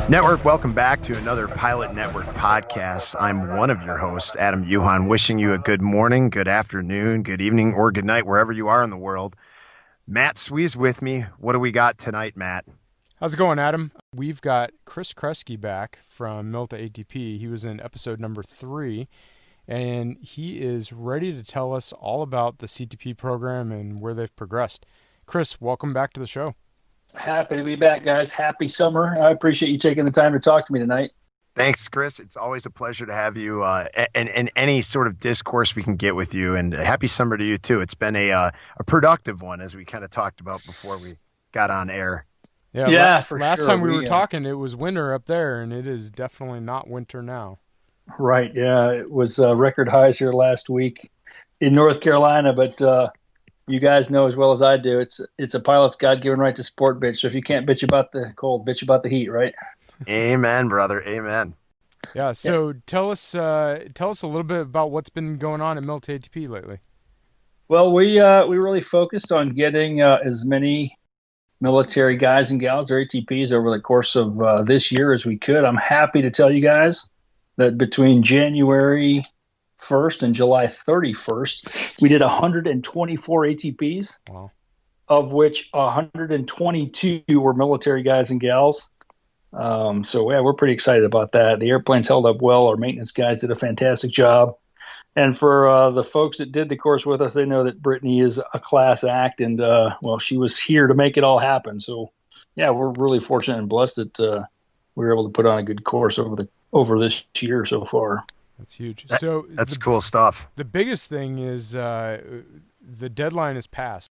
Network, welcome back to another Pilot Network podcast. I'm one of your hosts, Adam Yuhan, wishing you a good morning, good afternoon, good evening, or good night, wherever you are in the world. Matt Swee's with me. What do we got tonight, Matt? How's it going, Adam? We've got Chris Kresge back from MIL-TO-ATP. He was in episode number 3, and he is ready to tell us all about the CTP program and where they've progressed. Chris, welcome back to the show. Happy to be back, guys. Happy summer. I appreciate you taking the time to talk to me tonight. Thanks, Chris. It's always a pleasure to have you and any sort of discourse we can get with you. And happy summer to you, too. It's been a productive one, as we kind of talked about before we got on air. Yeah, for last time we were talking, it was winter up there, and it is definitely not winter now. Right, yeah. It was record highs here last week in North Carolina, but you guys know as well as I do, it's a pilot's God-given right to sport bitch. So if you can't bitch about the cold, bitch about the heat, right? Amen, brother. Amen. Yeah. So tell us a little bit about what's been going on at MIL-TO-ATP lately. Well, we really focused on getting as many military guys and gals, or ATPs, over the course of this year as we could. I'm happy to tell you guys that between January 1st and July 31st, we did 124 ATPs, wow, of which 122 were military guys and gals. So yeah, we're pretty excited about that. The airplanes held up well. Our maintenance guys did a fantastic job. And for the folks that did the course with us, they know that Brittany is a class act, and well, she was here to make it all happen. So yeah, we're really fortunate and blessed that we were able to put on a good course over this year so far. That's huge. That's cool stuff. The biggest thing is the deadline is passed.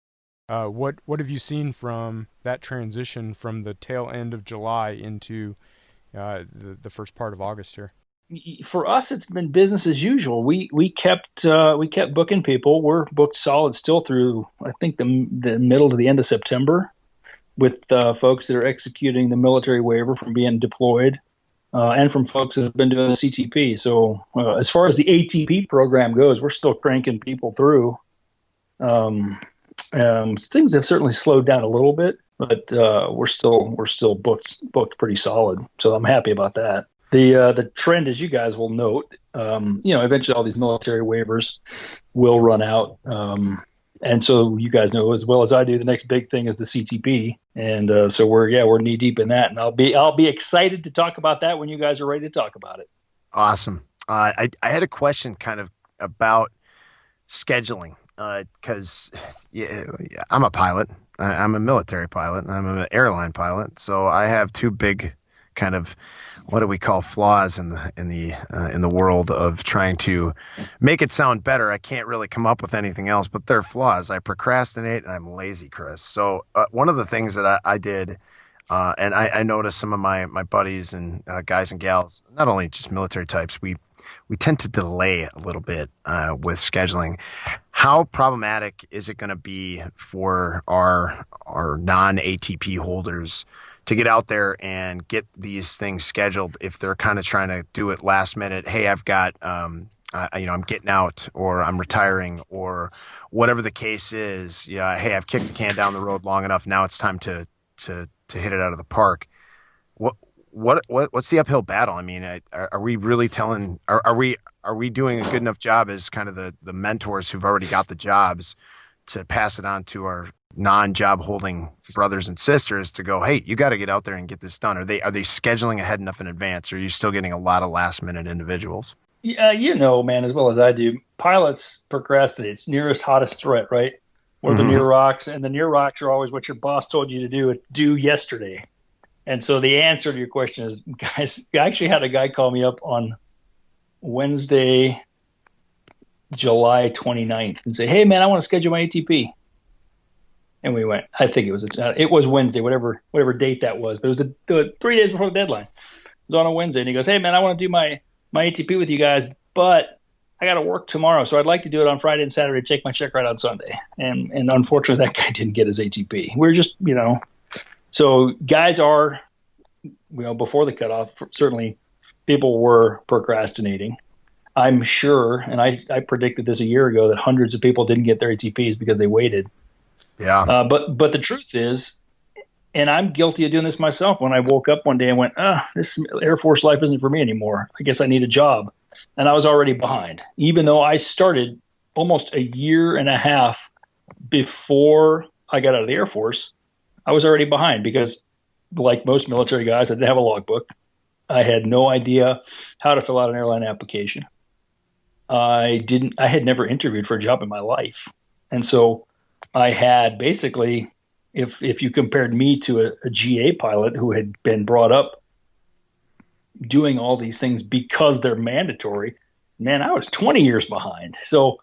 What have you seen from that transition from the tail end of July into the first part of August here? For us, it's been business as usual. We kept booking people. We're booked solid still through, I think, the middle to the end of September, with folks that are executing the military waiver from being deployed. And from folks that have been doing the CTP. So as far as the ATP program goes, we're still cranking people through. Things have certainly slowed down a little bit, but we're still booked pretty solid. So I'm happy about that. The trend, as you guys will note, eventually all these military waivers will run out. And so you guys know as well as I do, the next big thing is the CTP, and so we're knee deep in that, and I'll be excited to talk about that when you guys are ready to talk about it. Awesome. I had a question kind of about scheduling because I'm a pilot. I'm a military pilot, and I'm an airline pilot, so I have two big kind of what do we call flaws in the world of trying to make it sound better. I can't really come up with anything else, but they're flaws. I procrastinate and I'm lazy, Chris. So one of the things that I did, and I noticed some of my buddies and guys and gals, not only just military types, we tend to delay a little bit with scheduling. How problematic is it going to be for our non-ATP holders to get out there and get these things scheduled if they're kind of trying to do it last minute? Hey, I've got, I'm getting out, or I'm retiring, or whatever the case is. Yeah, hey, I've kicked the can down the road long enough. Now it's time to hit it out of the park. What's the uphill battle? I mean, are we really telling? Are we doing a good enough job as kind of the mentors who've already got the jobs to pass it on to our non-job holding brothers and sisters to go, hey, you got to get out there and get this done? Are they scheduling ahead enough in advance, or are you still getting a lot of last minute individuals? Yeah, man, as well as I do, pilots procrastinate. It's nearest hottest threat, right? Or the near rocks, and the near rocks are always what your boss told you to do yesterday. And so the answer to your question is, guys, I actually had a guy call me up on Wednesday, July 29th and say, hey man, I want to schedule my ATP. And we went, I think it was Wednesday, whatever date that was, but it was 3 days before the deadline. It was on a Wednesday, and he goes, hey man, I want to do my ATP with you guys, but I got to work tomorrow, so I'd like to do it on Friday and Saturday, take my check right on Sunday. And unfortunately, that guy didn't get his ATP. We're just, so guys are before the cutoff, certainly people were procrastinating. I'm sure, and I predicted this a year ago, that hundreds of people didn't get their ATPs because they waited. Yeah. But the truth is, and I'm guilty of doing this myself. When I woke up one day and went, this Air Force life isn't for me anymore. I guess I need a job. And I was already behind, even though I started almost a year and a half before I got out of the Air Force. I was already behind because, like most military guys, I didn't have a logbook. I had no idea how to fill out an airline application. I had never interviewed for a job in my life. And so I had basically, if you compared me to a GA pilot who had been brought up doing all these things because they're mandatory, man, I was 20 years behind. So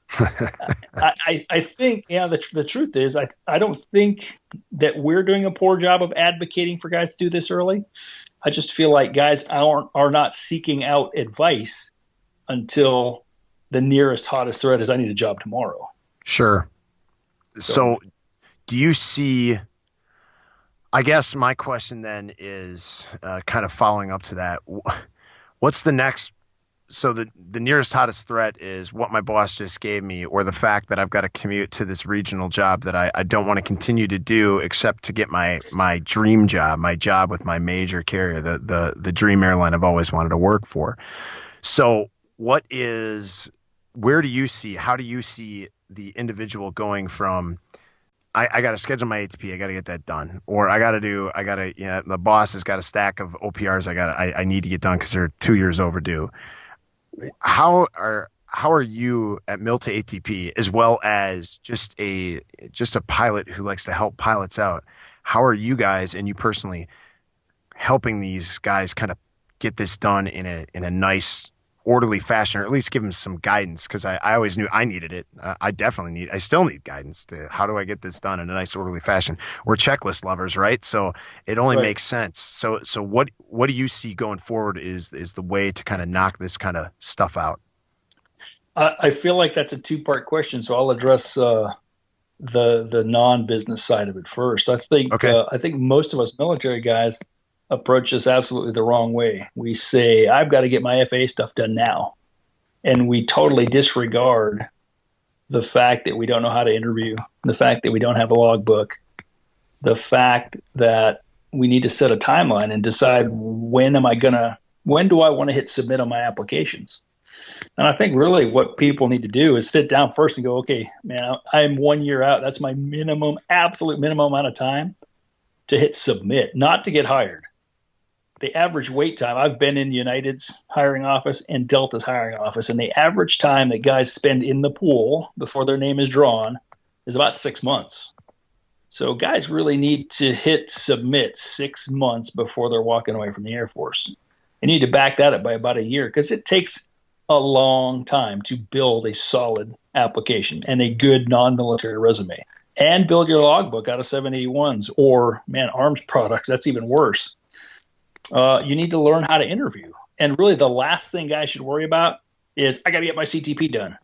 I think, the truth is, I don't think that we're doing a poor job of advocating for guys to do this early. I just feel like guys are not seeking out advice until the nearest hottest threat is I need a job tomorrow. Sure. So do you see, I guess my question then is kind of following up to that. What's the next? So the nearest hottest threat is what my boss just gave me, or the fact that I've got to commute to this regional job that I don't want to continue to do except to get my dream job, my job with my major carrier, the dream airline I've always wanted to work for. So how do you see the individual going from, I got to schedule my ATP. I got to get that done. Or the boss has got a stack of OPRs I need to get done because they're 2 years overdue. How are you at MIL-TO-ATP, as well as just a pilot who likes to help pilots out? How are you guys, and you personally, helping these guys kind of get this done in a nice, orderly fashion, or at least give them some guidance? Because I always knew I needed it. I still need guidance to how do I get this done in a nice, orderly fashion. We're checklist lovers, right? So it only Right. makes sense. So what do you see going forward is the way to kind of knock this kind of stuff out? I feel like that's a two-part question, so I'll address the non-business side of it first. Okay. I think most of us military guys approach this absolutely the wrong way. We say, I've got to get my FAA stuff done now. And we totally disregard the fact that we don't know how to interview, the fact that we don't have a logbook, the fact that we need to set a timeline and decide when do I want to hit submit on my applications. And I think really what people need to do is sit down first and go, okay, man, I'm 1 year out. That's my absolute minimum amount of time to hit submit, not to get hired. The average wait time, I've been in United's hiring office and Delta's hiring office, and the average time that guys spend in the pool before their name is drawn is about 6 months. So guys really need to hit submit 6 months before they're walking away from the Air Force. You need to back that up by about a year because it takes a long time to build a solid application and a good non-military resume and build your logbook out of 781s or, man, arms products. That's even worse. You need to learn how to interview. And really the last thing guys should worry about is I got to get my CTP done,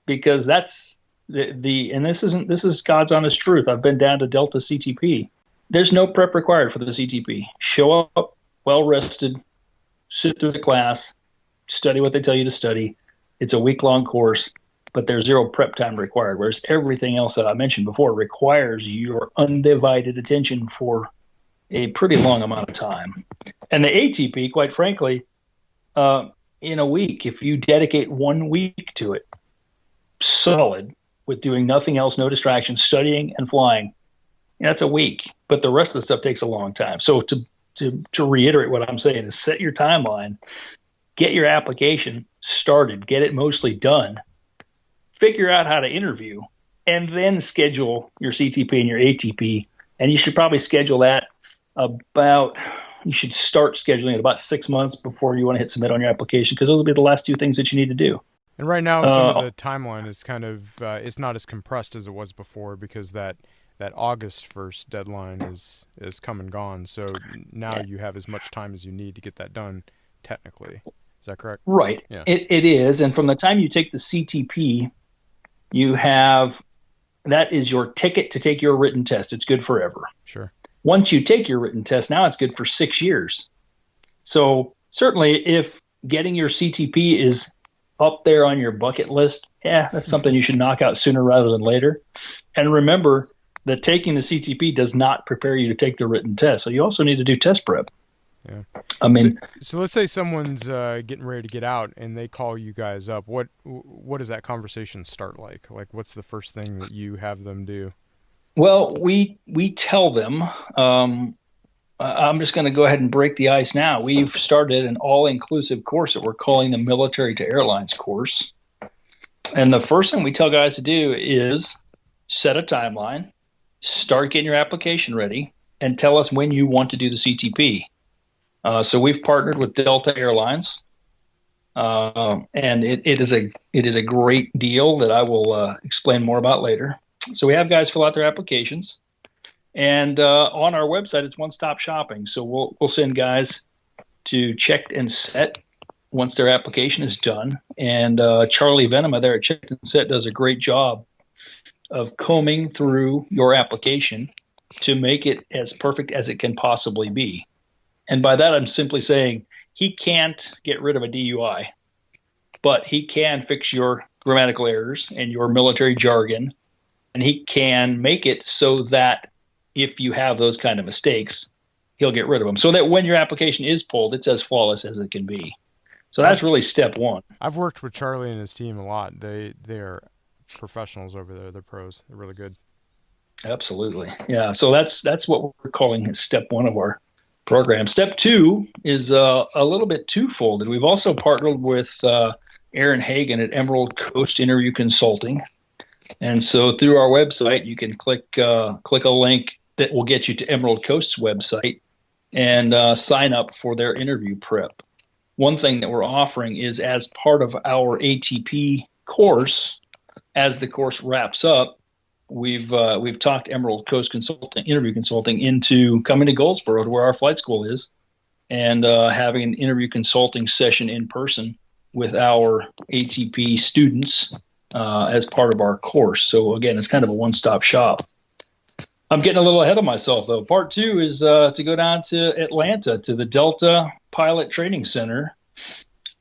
because that's and this is God's honest truth. I've been down to Delta CTP. There's no prep required for the CTP. Show up well rested, sit through the class, study what they tell you to study. It's a week-long course, but there's zero prep time required, whereas everything else that I mentioned before requires your undivided attention for a pretty long amount of time. And the ATP, quite frankly, in a week, if you dedicate 1 week to it, solid, with doing nothing else, no distractions, studying and flying, that's a week. But the rest of the stuff takes a long time. So to reiterate what I'm saying is set your timeline, get your application started, get it mostly done, figure out how to interview, and then schedule your CTP and your ATP. And you should probably schedule that you should start scheduling it about 6 months before you want to hit submit on your application, because those will be the last two things that you need to do. And right now, some of the timeline is kind of it's not as compressed as it was before, because that August 1st deadline is come and gone. So now you have as much time as you need to get that done technically. Is that correct? Right. Yeah. It is. And from the time you take the CTP, that is your ticket to take your written test. It's good forever. Sure. Once you take your written test, now it's good for 6 years. So certainly if getting your CTP is up there on your bucket list, that's something you should knock out sooner rather than later. And remember that taking the CTP does not prepare you to take the written test. So you also need to do test prep. Yeah. I So, mean, so let's say someone's getting ready to get out and they call you guys up. What does that conversation start like? Like, what's the first thing that you have them do? well, we tell them. I'm just going to go ahead and break the ice now. We've started an all-inclusive course that we're calling the Military to Airlines course. And the first thing we tell guys to do is set a timeline, start getting your application ready, and tell us when you want to do the CTP. So we've partnered with Delta Airlines, and it is a great deal that I will explain more about later. So we have guys fill out their applications, and on our website it's one-stop shopping. So we'll send guys to Checked and Set once their application is done, and Charlie Venema there at Checked and Set does a great job of combing through your application to make it as perfect as it can possibly be. And by that, I'm simply saying he can't get rid of a DUI, but he can fix your grammatical errors and your military jargon, and he can make it so that if you have those kind of mistakes, he'll get rid of them so that when your application is pulled, it's as flawless as it can be. So that's really step one. I've worked with Charlie and his team a lot. They're professionals over there. They're pros. They're really good. Absolutely. Yeah. So that's what we're calling step one of our program. Step two is a little bit twofold. We've also partnered with Aaron Hagan at Emerald Coast Interview Consulting. And so through our website, you can click a link that will get you to Emerald Coast's website and sign up for their interview prep. One thing that we're offering is as part of our ATP course, as the course wraps up, we've talked Emerald Coast Interview Consulting into coming to Goldsboro, to where our flight school is, and having an interview consulting session in person with our ATP students as part of our course. So again, it's kind of a one-stop shop. I'm getting a little ahead of myself, though. Part two is to go down to Atlanta to the Delta Pilot Training Center,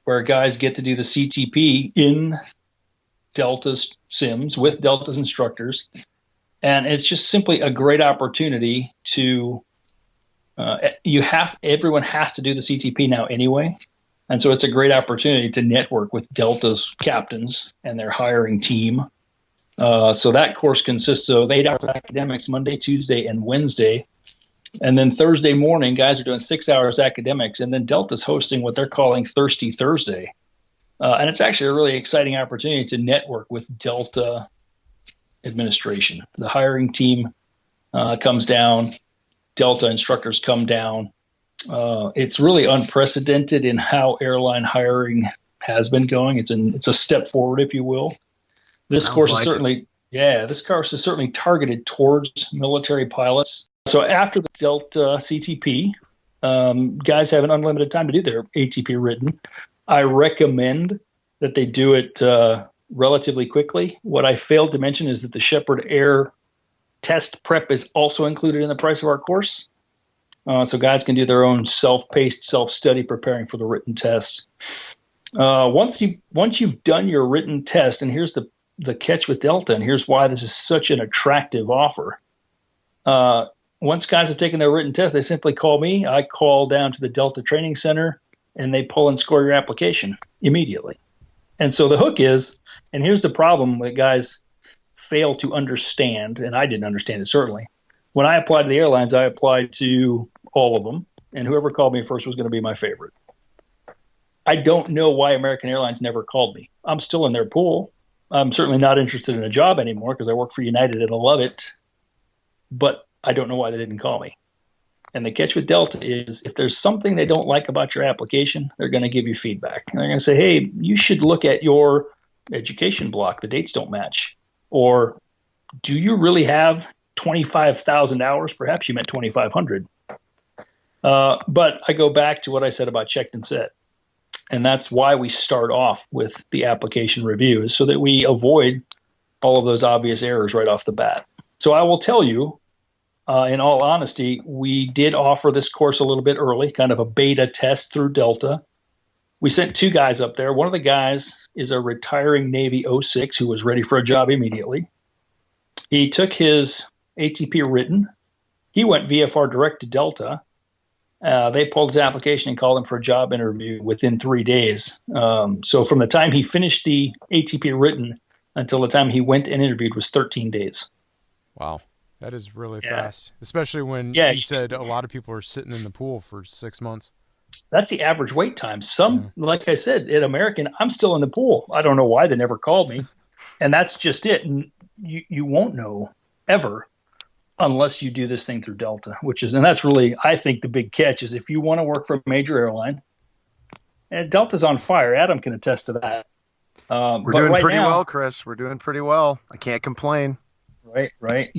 where guys get to do the CTP in Delta's sims with Delta's instructors. And it's just simply a great opportunity to everyone has to do the CTP now anyway. And so it's a great opportunity to network with Delta's captains and their hiring team. So that course consists of 8 hours of academics Monday, Tuesday, and Wednesday. And then Thursday morning, guys are doing 6 hours academics. And then Delta's hosting what they're calling Thirsty Thursday. And it's actually a really exciting opportunity to network with Delta administration. The hiring team comes down. Delta instructors come down. It's really unprecedented in how airline hiring has been going. It's a step forward, if you will. This course is certainly targeted towards military pilots. So after the Delta CTP, guys have an unlimited time to do their ATP written. I recommend that they do it relatively quickly. What I failed to mention is that the Shepherd Air test prep is also included in the price of our course. So guys can do their own self-paced, self-study preparing for the written test. Once you've done your written test, and here's the catch with Delta, and here's why this is such an attractive offer. Once guys have taken their written test, they simply call me. I call down to the Delta Training Center, and they pull and score your application immediately. And so the hook is, and here's the problem that guys fail to understand, and I didn't understand it certainly. When I applied to the airlines, I applied to all of them, and whoever called me first was going to be my favorite. I don't know why American Airlines never called me. I'm still in their pool. I'm certainly not interested in a job anymore because I work for United and I love it, but I don't know why they didn't call me. And the catch with Delta is if there's something they don't like about your application, they're going to give you feedback. And they're going to say, hey, you should look at your education block. The dates don't match. Or do you really have 25,000 hours? Perhaps you meant 2,500. But I go back to what I said about checked and set. And that's why we start off with the application review, is so that we avoid all of those obvious errors right off the bat. So I will tell you, in all honesty, we did offer this course a little bit early, kind of a beta test through Delta. We sent 2 guys up there. One of the guys is a retiring Navy '06 who was ready for a job immediately. He took his ATP written. He went VFR direct to Delta. They pulled his application and called him for a job interview within 3 days. So from the time he finished the ATP written until the time he went and interviewed was 13 days. Wow. That is really fast, especially when you said a lot of people are sitting in the pool for 6 months. That's the average wait time. Like I said, at American, I'm still in the pool. I don't know why they never called me. And that's just it. And you won't know ever unless you do this thing through Delta, and that's really, I think, the big catch is if you want to work for a major airline, and Delta's on fire. Adam can attest to that. We're doing pretty well, Chris. We're doing pretty well. I can't complain. Right.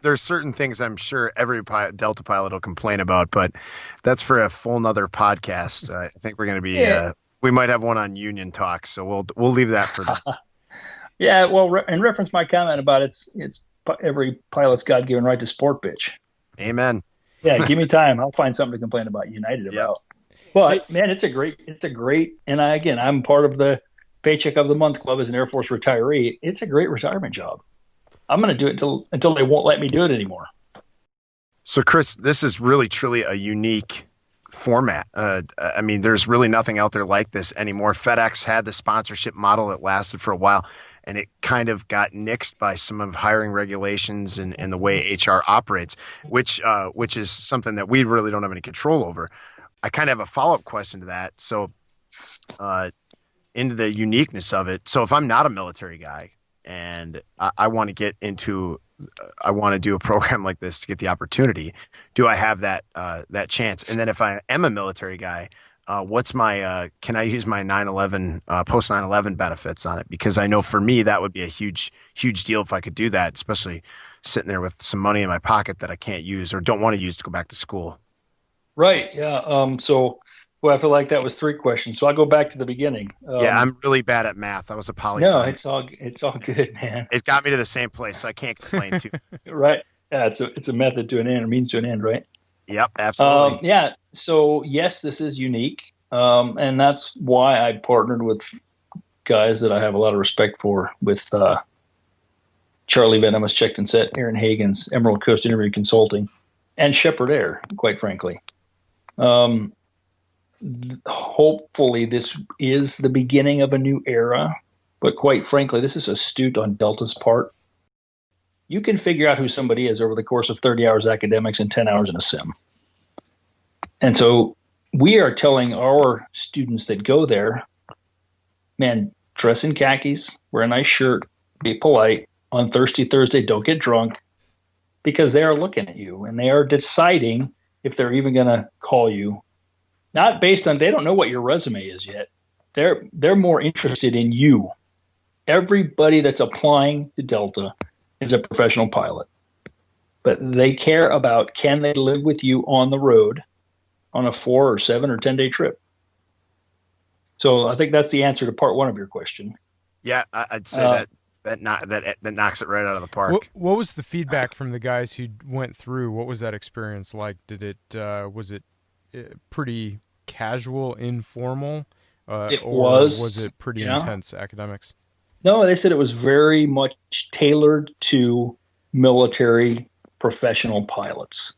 There's certain things I'm sure every Delta pilot will complain about, but that's for a full nother podcast. I think we're going to be, we might have one on union talk, so we'll leave that for now. Yeah, well, in reference my comment about it's every pilot's God-given right to sport bitch. Amen. Yeah, give me time. I'll find something to complain about United about. But man, it's a great, and I'm part of the Paycheck of the Month Club as an Air Force retiree. It's a great retirement job. I'm going to do it until they won't let me do it anymore. So, Chris, this is really, truly a unique format. I mean, there's really nothing out there like this anymore. FedEx had the sponsorship model that lasted for a while, and it kind of got nixed by some of hiring regulations and the way HR operates, which is something that we really don't have any control over. I kind of have a follow-up question to that. So, into the uniqueness of it. So if I'm not a military guy and I want to get into, I want to do a program like this to get the opportunity, do I have that chance? And then if I am a military guy, what's my, can I use my 9/11, post 9/11 benefits on it? Because I know for me, that would be a huge, huge deal if I could do that, especially sitting there with some money in my pocket that I can't use or don't want to use to go back to school. Right. Yeah. I feel like that was 3 questions. So I'll go back to the beginning. Yeah, I'm really bad at math. I was a poli No, sci. it's all good, man. It got me to the same place, so I can't complain too. Right. Yeah, it's a method to an end, or means to an end, right? Yep, absolutely. Yeah. So yes, this is unique, and that's why I partnered with guys that I have a lot of respect for, with Charlie Venomous, Checked and Set, Aaron Hagens, Emerald Coast Interview Consulting, and Shepherd Air, quite frankly. Hopefully this is the beginning of a new era, but quite frankly, this is astute on Delta's part. You can figure out who somebody is over the course of 30 hours academics and 10 hours in a sim. And so we are telling our students that go there, man, dress in khakis, wear a nice shirt, be polite. On Thirsty Thursday, don't get drunk, because they are looking at you and they are deciding if they're even going to call you. Not based on, they don't know what your resume is yet. They're more interested in you. Everybody that's applying to Delta is a professional pilot. But they care about, can they live with you on the road on a 4 or 7 or 10-day trip? So I think that's the answer to part 1 of your question. Yeah, I'd say that knocks it right out of the park. What was the feedback from the guys who went through? What was that experience like? Was it pretty casual, informal? Was it pretty intense academics? No, they said it was very much tailored to military professional pilots.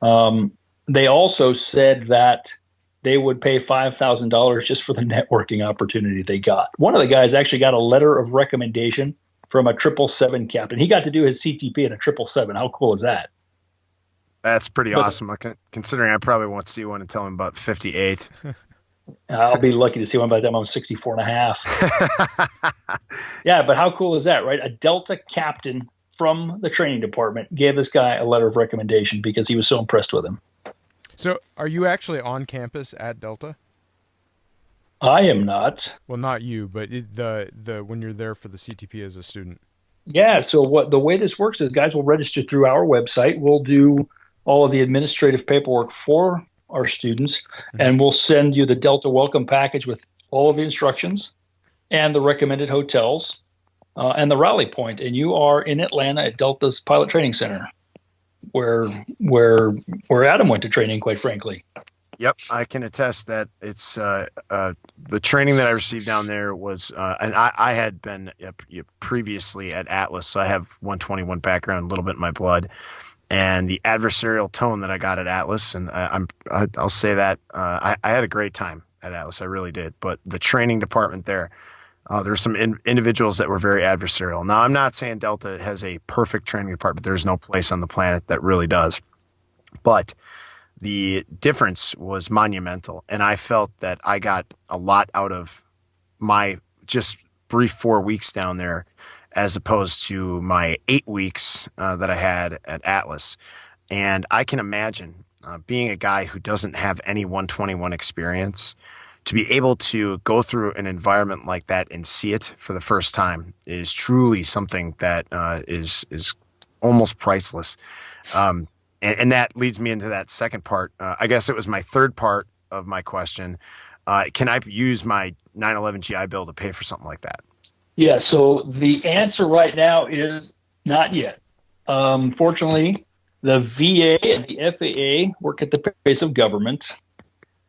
They also said that they would pay $5,000 just for the networking opportunity they got. One of the guys actually got a letter of recommendation from a 777 captain. He got to do his CTP in a 777. How cool is that? That's pretty awesome, considering I probably won't see one until I'm about 58. I'll be lucky to see one by the time I'm 64 and a half. Yeah, but how cool is that, right? A Delta captain from the training department gave this guy a letter of recommendation because he was so impressed with him. So are you actually on campus at Delta? I am not. Well, not you, but the when you're there for the CTP as a student. Yeah, so the way this works is guys will register through our website. We'll do all of the administrative paperwork for our students, and we'll send you the Delta welcome package with all of the instructions and the recommended hotels and the rally point. And you are in Atlanta at Delta's Pilot Training Center. where Adam went to training, quite frankly. Yep, I can attest that it's the training that I received down there was, and I had been previously at Atlas, so I have 121 background, a little bit in my blood, and the adversarial tone that I got at Atlas, and I'll say that I had a great time at Atlas, I really did. But the training department there were some individuals that were very adversarial. Now, I'm not saying Delta has a perfect training department. There's no place on the planet that really does, but the difference was monumental, and I felt that I got a lot out of my just brief 4 weeks down there as opposed to my 8 weeks that I had at Atlas. And I can imagine being a guy who doesn't have any 121 experience, to be able to go through an environment like that and see it for the first time is truly something that is almost priceless. And that leads me into that second part. I guess it was my third part of my question. Can I use my 9/11 GI Bill to pay for something like that? Yeah, so the answer right now is not yet. Fortunately, the VA and the FAA work at the pace of government,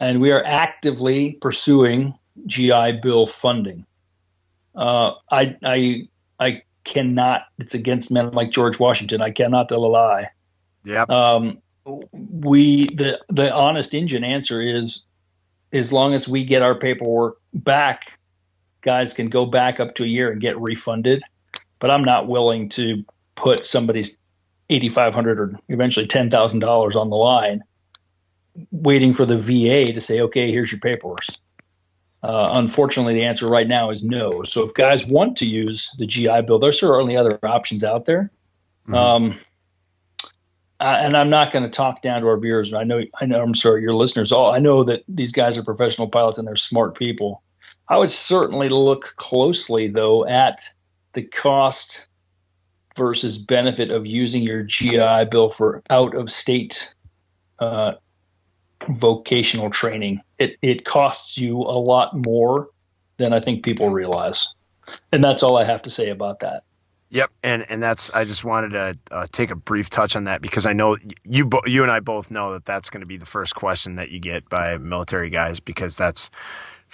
and we are actively pursuing GI Bill funding. I cannot. It's against men like George Washington. I cannot tell a lie. Yep. The honest Injun answer is, as long as we get our paperwork back, guys can go back up to a year and get refunded. But I'm not willing to put somebody's $8,500 or eventually $10,000 on the line, waiting for the VA to say, okay, here's your paperwork. Unfortunately, the answer right now is no. So if guys want to use the GI Bill, there's certainly other options out there. Mm-hmm. And I'm not going to talk down to our viewers. I know. I'm sorry, your listeners. I know that these guys are professional pilots and they're smart people. I would certainly look closely, though, at the cost versus benefit of using your GI Bill for out-of-state vocational training. It costs you a lot more than I think people realize, and that's all I have to say about that. Yep, and that's, I just wanted to take a brief touch on that because I know you and I both know that that's going to be the first question that you get by military guys, because that's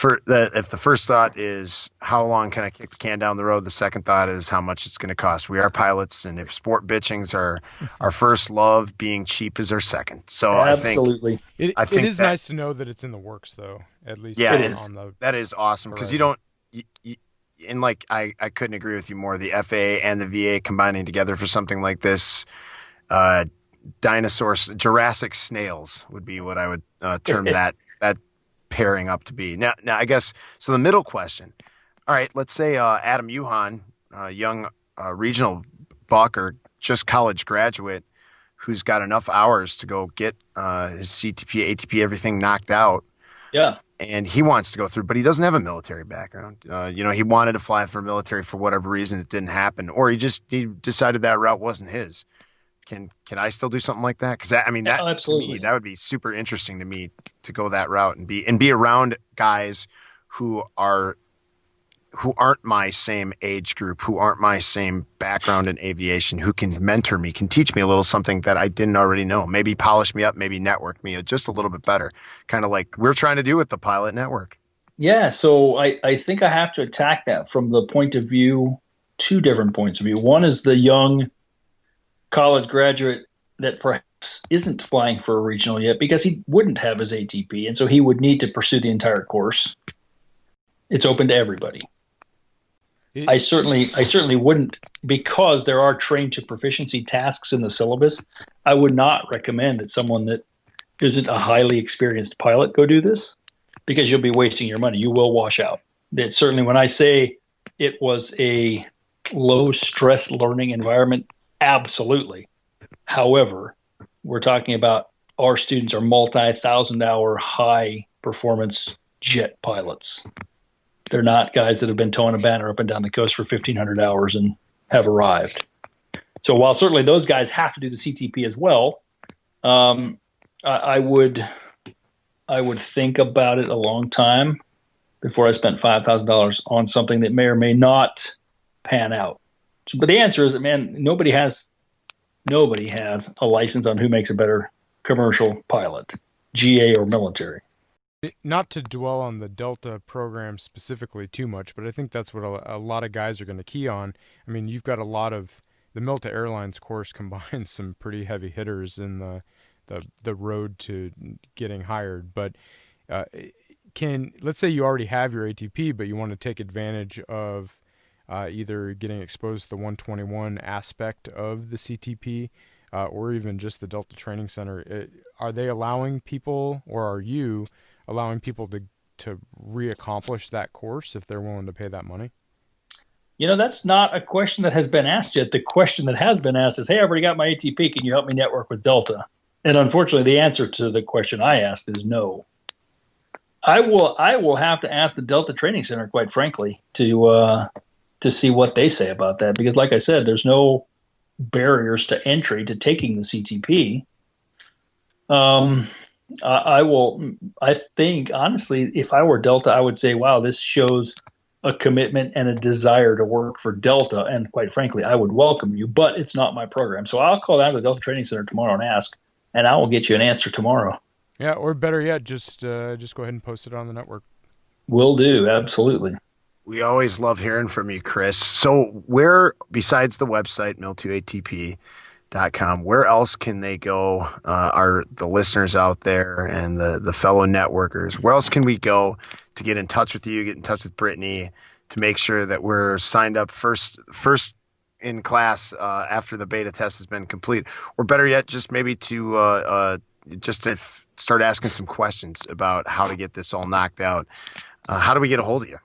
if the first thought is how long can I kick the can down the road, the second thought is how much it's going to cost. We are pilots, and if sport bitching's are our first love, being cheap is our second. So absolutely, I think it is nice to know that it's in the works, though. At least yeah, that is awesome, because you don't. And like I couldn't agree with you more. The FAA and the VA combining together for something like this, dinosaurs, Jurassic snails would be what I would term that pairing up to be. Now I guess so. The middle question. All right, let's say Adam Yuhan, young regional buck or just college graduate, who's got enough hours to go get his CTP, ATP, everything knocked out. Yeah. And he wants to go through, but he doesn't have a military background. He wanted to fly for military for whatever reason. It didn't happen, or he decided that route wasn't his. Can I still do something like that? Because absolutely, to me, that would be super interesting to me to go that route and be around guys who aren't my same age group, who aren't my same background in aviation, who can mentor me, can teach me a little something that I didn't already know, maybe polish me up, maybe network me just a little bit better, kind of like we're trying to do with the Pilot Network. Yeah, so I think I have to attack that from the point of view, two different points of view. One is the young college graduate that perhaps isn't flying for a regional yet because he wouldn't have his ATP, and so he would need to pursue the entire course. It's open to everybody. I certainly wouldn't, because there are train to proficiency tasks in the syllabus. I would not recommend that someone that isn't a highly experienced pilot go do this, because you'll be wasting your money. You will wash out. That certainly, when I say it was a low stress learning environment, absolutely. However, we're talking about our students are multi-thousand-hour high performance jet pilots. They're not guys that have been towing a banner up and down the coast for 1,500 hours and have arrived. So while certainly those guys have to do the CTP as well, I would think about it a long time before I spent $5,000 on something that may or may not pan out. But the answer is that, man, nobody has Nobody has a license on who makes a better commercial pilot, GA or military. Not to dwell on the Delta program specifically too much, but I think that's what a lot of guys are going to key on. I mean, you've got a lot of the MIL-TO-AIRLINES course combines some pretty heavy hitters in the road to getting hired. But uh, can let's say you already have your ATP, but you want to take advantage of either getting exposed to the 121 aspect of the CTP or even just the Delta Training Center. Are they allowing people, or are you allowing people to reaccomplish that course if they're willing to pay that money? That's not a question that has been asked yet. The question that has been asked is, hey, I've already got my ATP. Can you help me network with Delta? And unfortunately, the answer to the question I asked is no. I will have to ask the Delta Training Center, quite frankly, to see what they say about that. Because, like I said, there's no barriers to entry to taking the CTP. I will. I think honestly, if I were Delta, I would say, "Wow, this shows a commitment and a desire to work for Delta." And quite frankly, I would welcome you, but it's not my program. So I'll call down to the Delta Training Center tomorrow and ask, and I will get you an answer tomorrow. Yeah, or better yet, just go ahead and post it on the network. Will do, absolutely. We always love hearing from you, Chris. So where, besides the website, MIL-TO-ATP.com, where else can they go, are the listeners out there and the fellow networkers? Where else can we go to get in touch with you, get in touch with Brittany, to make sure that we're signed up first in class after the beta test has been complete? Or better yet, just maybe to start asking some questions about how to get this all knocked out. How do we get a hold of you?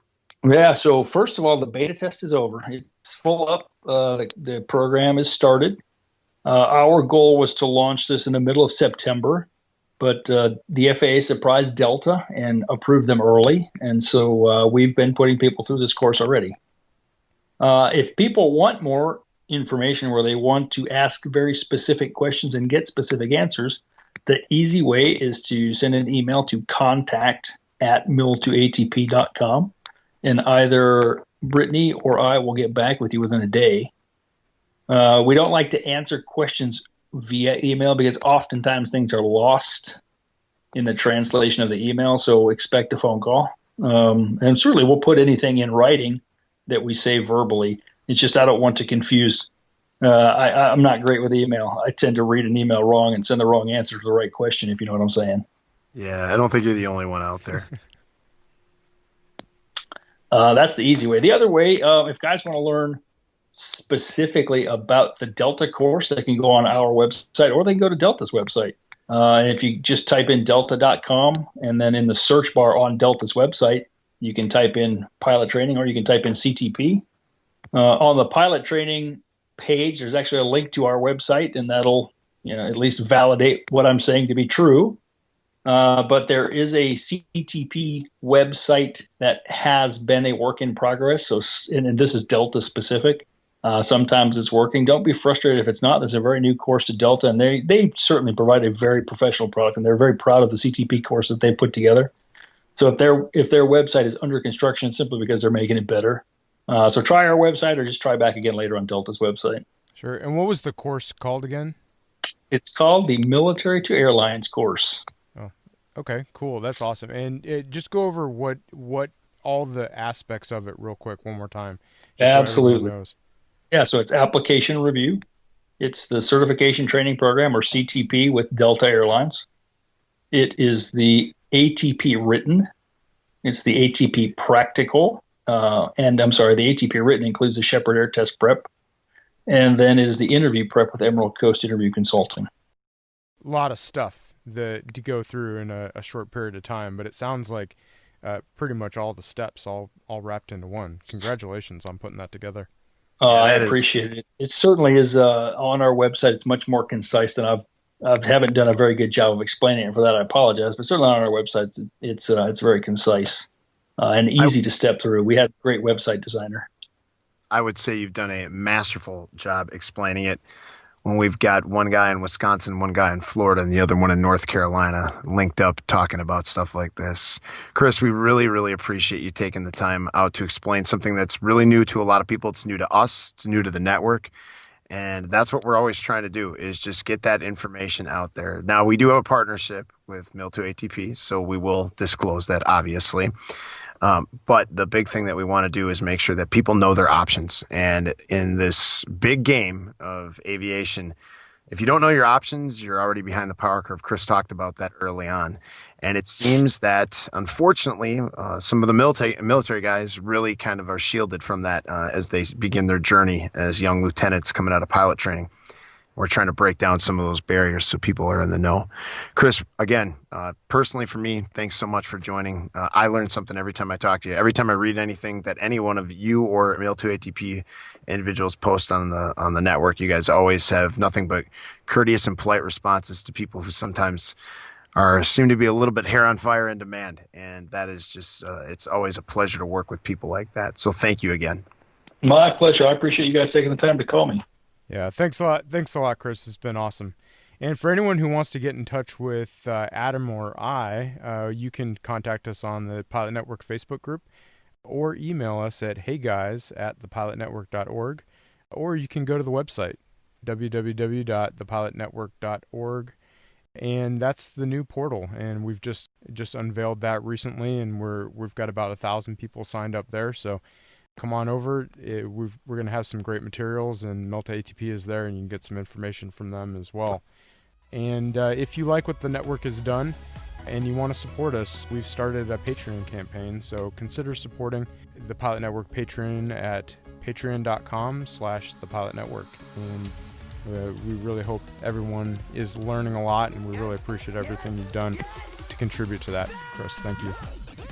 Yeah, so first of all, the beta test is over. It's full up. The program is started. Our goal was to launch this in the middle of September, but the FAA surprised Delta and approved them early. And so we've been putting people through this course already. If people want more information where they want to ask very specific questions and get specific answers, the easy way is to send an email to contact@miltoatp.com, and either Brittany or I will get back with you within a day. We don't like to answer questions via email because oftentimes things are lost in the translation of the email, so expect a phone call. And certainly we'll put anything in writing that we say verbally. It's just I don't want to confuse. I'm not great with email. I tend to read an email wrong and send the wrong answer to the right question, if you know what I'm saying. Yeah, I don't think you're the only one out there. That's the easy way. The other way, if guys want to learn specifically about the Delta course, they can go on our website or they can go to Delta's website. If you just type in delta.com and then in the search bar on Delta's website, you can type in pilot training or you can type in CTP. On the pilot training page, there's actually a link to our website, and that'll at least validate what I'm saying to be true. But there is a CTP website that has been a work in progress. So, and this is Delta specific. Sometimes it's working. Don't be frustrated if it's not. There's a very new course to Delta, and they certainly provide a very professional product, and they're very proud of the CTP course that they put together. So if their website is under construction, it's simply because they're making it better. So try our website or just try back again later on Delta's website. Sure. And what was the course called again? It's called the Military to Airlines course. Oh, okay, cool. That's awesome. And just go over what all the aspects of it real quick one more time. Absolutely. So knows. Yeah, so it's application review. It's the certification training program, or CTP, with Delta Airlines. It is the ATP written. It's the ATP practical. And I'm sorry, the ATP written includes the Shepherd Air Test prep. And then it is the interview prep with Emerald Coast Interview Consulting. A lot of stuff to go through in a short period of time, but it sounds like pretty much all the steps all wrapped into one. Congratulations on putting that together. I appreciate it. It certainly is on our website. It's much more concise than I haven't done a very good job of explaining it. For that, I apologize. But certainly on our website, it's very concise and easy to step through. We had a great website designer. I would say you've done a masterful job explaining it. When we've got one guy in Wisconsin, one guy in Florida, and the other one in North Carolina linked up talking about stuff like this. Chris, we really, really appreciate you taking the time out to explain something that's really new to a lot of people. It's new to us. It's new to the network. And that's what we're always trying to do, is just get that information out there. Now, we do have a partnership with MIL-TO-ATP, so we will disclose that, obviously. But the big thing that we want to do is make sure that people know their options. And in this big game of aviation, if you don't know your options, you're already behind the power curve. Chris talked about that early on. And it seems that, unfortunately, some of the military guys really kind of are shielded from that as they begin their journey as young lieutenants coming out of pilot training. We're trying to break down some of those barriers so people are in the know. Chris, again, personally for me, thanks so much for joining. I learn something every time I talk to you. Every time I read anything that any one of you or MIL-TO-ATP individuals post on the network, you guys always have nothing but courteous and polite responses to people who sometimes seem to be a little bit hair on fire in demand. And that is just, it's always a pleasure to work with people like that. So thank you again. My pleasure. I appreciate you guys taking the time to call me. Yeah, thanks a lot. Thanks a lot, Chris. It's been awesome. And for anyone who wants to get in touch with Adam or I, you can contact us on the Pilot Network Facebook group or email us at heyguys@thepilotnetwork.org, or you can go to the website, www.thepilotnetwork.org. And that's the new portal, and we've just unveiled that recently, and we've got about 1,000 people signed up there. So come on over. We're going to have some great materials, and MIL-TO-ATP is there, and you can get some information from them as well. And if you like what the network has done and you want to support us, we've started a Patreon campaign, so consider supporting the Pilot Network Patreon at patreon.com/thepilotnetwork. And we really hope everyone is learning a lot, and we really appreciate everything you've done to contribute to that. Chris, thank you.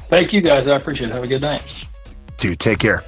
Thank you, guys. I appreciate it. Have a good night. Dude, take care.